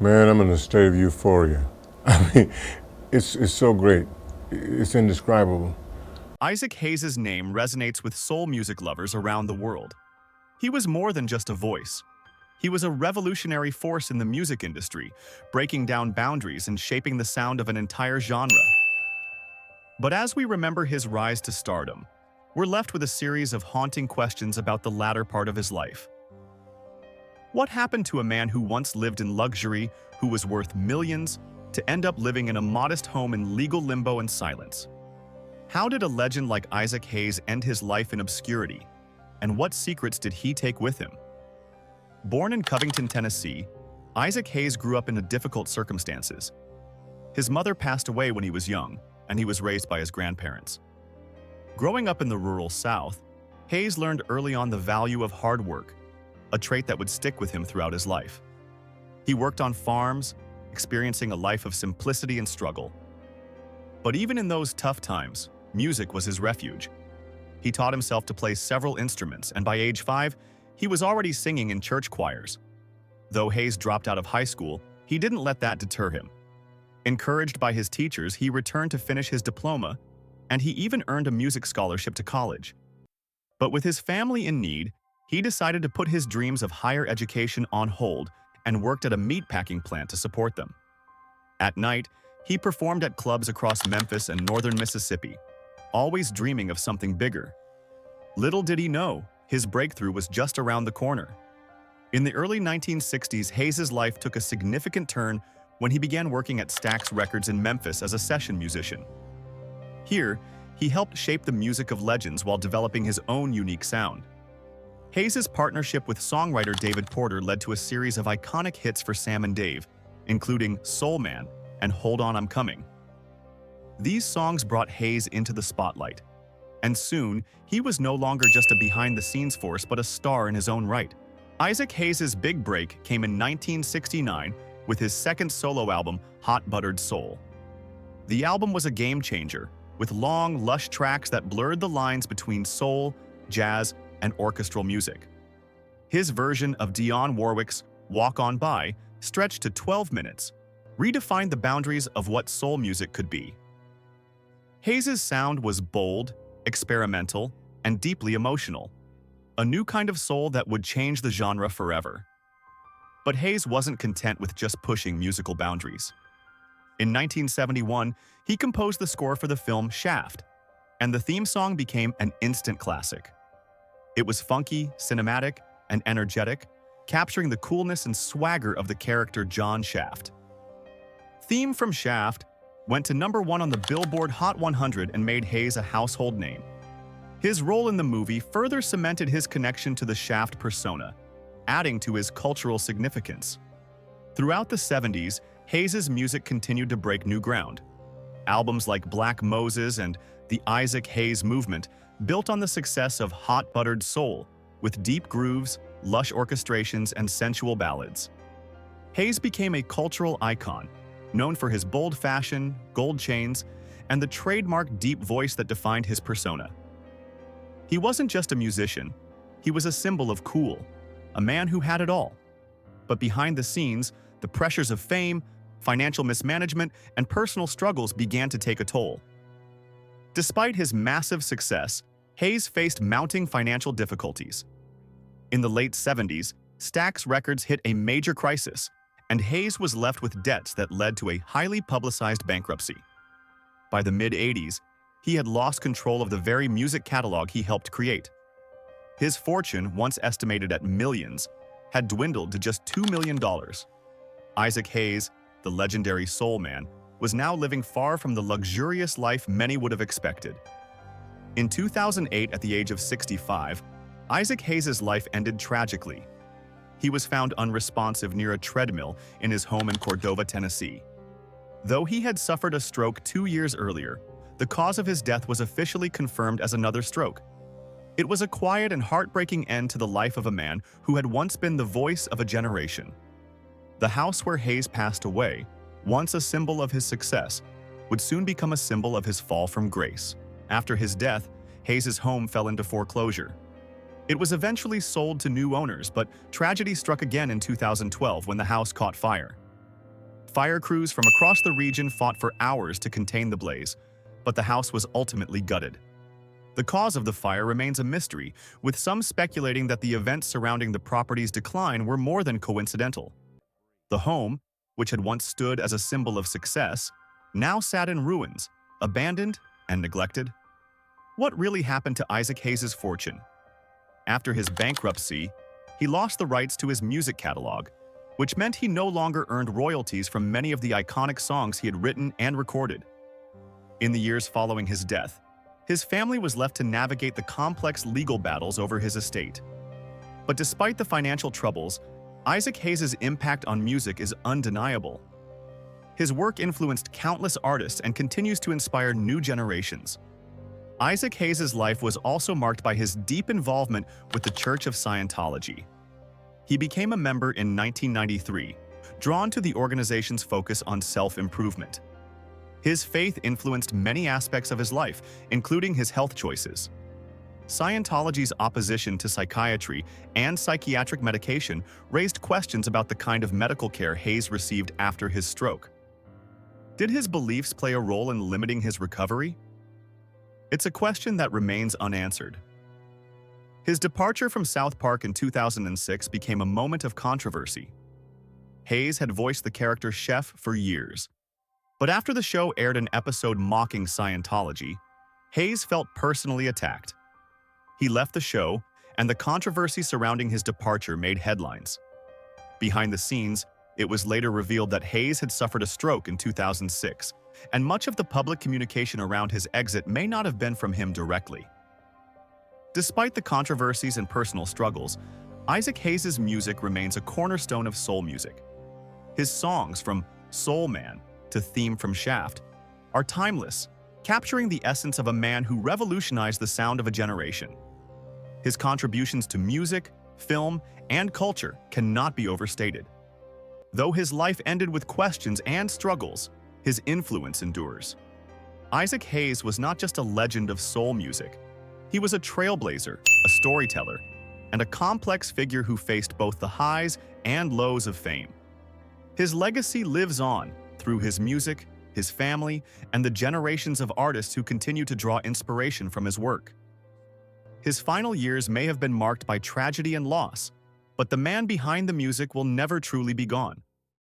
Man, I'm in a state of euphoria. I mean, it's so great. It's indescribable. Isaac Hayes' name resonates with soul music lovers around the world. He was more than just a voice. He was a revolutionary force in the music industry, breaking down boundaries and shaping the sound of an entire genre. But as we remember his rise to stardom, we're left with a series of haunting questions about the latter part of his life. What happened to a man who once lived in luxury, who was worth millions, to end up living in a modest home in legal limbo and silence? How did a legend like Isaac Hayes end his life in obscurity? And what secrets did he take with him? Born in Covington, Tennessee, Isaac Hayes grew up in difficult circumstances. His mother passed away when he was young, and he was raised by his grandparents. Growing up in the rural South, Hayes learned early on the value of hard work, a trait that would stick with him throughout his life. He worked on farms, experiencing a life of simplicity and struggle. But even in those tough times, music was his refuge. He taught himself to play several instruments, and by age 5, he was already singing in church choirs. Though Hayes dropped out of high school, he didn't let that deter him. Encouraged by his teachers, he returned to finish his diploma, and he even earned a music scholarship to college. But with his family in need, he decided to put his dreams of higher education on hold and worked at a meatpacking plant to support them. At night, he performed at clubs across Memphis and northern Mississippi, always dreaming of something bigger. Little did he know, his breakthrough was just around the corner. In the early 1960s, Hayes' life took a significant turn when he began working at Stax Records in Memphis as a session musician. Here, he helped shape the music of legends while developing his own unique sound. Hayes' partnership with songwriter David Porter led to a series of iconic hits for Sam and Dave, including Soul Man and Hold On I'm Coming. These songs brought Hayes into the spotlight, and soon he was no longer just a behind-the-scenes force but a star in his own right. Isaac Hayes' big break came in 1969 with his second solo album, Hot Buttered Soul. The album was a game-changer, with long, lush tracks that blurred the lines between soul, jazz, and orchestral music. His version of Dionne Warwick's Walk On By stretched to 12 minutes, redefined the boundaries of what soul music could be. Hayes' sound was bold, experimental, and deeply emotional, a new kind of soul that would change the genre forever. But Hayes wasn't content with just pushing musical boundaries. In 1971, he composed the score for the film Shaft, and the theme song became an instant classic. It was funky, cinematic, and energetic, capturing the coolness and swagger of the character John Shaft. Theme from Shaft went to #1 on the Billboard Hot 100 and made Hayes a household name. His role in the movie further cemented his connection to the Shaft persona, adding to his cultural significance. Throughout the 70s, Hayes' music continued to break new ground. Albums like Black Moses and the Isaac Hayes Movement built on the success of Hot Buttered Soul, with deep grooves, lush orchestrations, and sensual ballads. Hayes became a cultural icon, known for his bold fashion, gold chains, and the trademark deep voice that defined his persona. He wasn't just a musician, he was a symbol of cool, a man who had it all. But behind the scenes, the pressures of fame, financial mismanagement, and personal struggles began to take a toll. Despite his massive success, Hayes faced mounting financial difficulties. In the late 70s, Stax Records hit a major crisis, and Hayes was left with debts that led to a highly publicized bankruptcy. By the mid-80s, he had lost control of the very music catalog he helped create. His fortune, once estimated at millions, had dwindled to just $2 million. Isaac Hayes, the legendary soul man, was now living far from the luxurious life many would have expected. In 2008, at the age of 65, Isaac Hayes' life ended tragically. He was found unresponsive near a treadmill in his home in Cordova, Tennessee. Though he had suffered a stroke 2 years earlier, the cause of his death was officially confirmed as another stroke. It was a quiet and heartbreaking end to the life of a man who had once been the voice of a generation. The house where Hayes passed away, once a symbol of his success, would soon become a symbol of his fall from grace. After his death, Hayes' home fell into foreclosure. It was eventually sold to new owners, but tragedy struck again in 2012 when the house caught fire. Fire crews from across the region fought for hours to contain the blaze, but the house was ultimately gutted. The cause of the fire remains a mystery, with some speculating that the events surrounding the property's decline were more than coincidental. The home, which had once stood as a symbol of success, now sat in ruins, abandoned and neglected. What really happened to Isaac Hayes' fortune? After his bankruptcy, he lost the rights to his music catalog, which meant he no longer earned royalties from many of the iconic songs he had written and recorded. In the years following his death, his family was left to navigate the complex legal battles over his estate. But despite the financial troubles, Isaac Hayes' impact on music is undeniable. His work influenced countless artists and continues to inspire new generations. Isaac Hayes' life was also marked by his deep involvement with the Church of Scientology. He became a member in 1993, drawn to the organization's focus on self-improvement. His faith influenced many aspects of his life, including his health choices. Scientology's opposition to psychiatry and psychiatric medication raised questions about the kind of medical care Hayes received after his stroke. Did his beliefs play a role in limiting his recovery? It's a question that remains unanswered. His departure from South Park in 2006 became a moment of controversy. Hayes had voiced the character Chef for years. But after the show aired an episode mocking Scientology, Hayes felt personally attacked. He left the show, and the controversy surrounding his departure made headlines. Behind the scenes, it was later revealed that Hayes had suffered a stroke in 2006, and much of the public communication around his exit may not have been from him directly. Despite the controversies and personal struggles, Isaac Hayes' music remains a cornerstone of soul music. His songs, from Soul Man to Theme from Shaft, are timeless, capturing the essence of a man who revolutionized the sound of a generation. His contributions to music, film, and culture cannot be overstated. Though his life ended with questions and struggles, his influence endures. Isaac Hayes was not just a legend of soul music. He was a trailblazer, a storyteller, and a complex figure who faced both the highs and lows of fame. His legacy lives on through his music, his family, and the generations of artists who continue to draw inspiration from his work. His final years may have been marked by tragedy and loss, but the man behind the music will never truly be gone.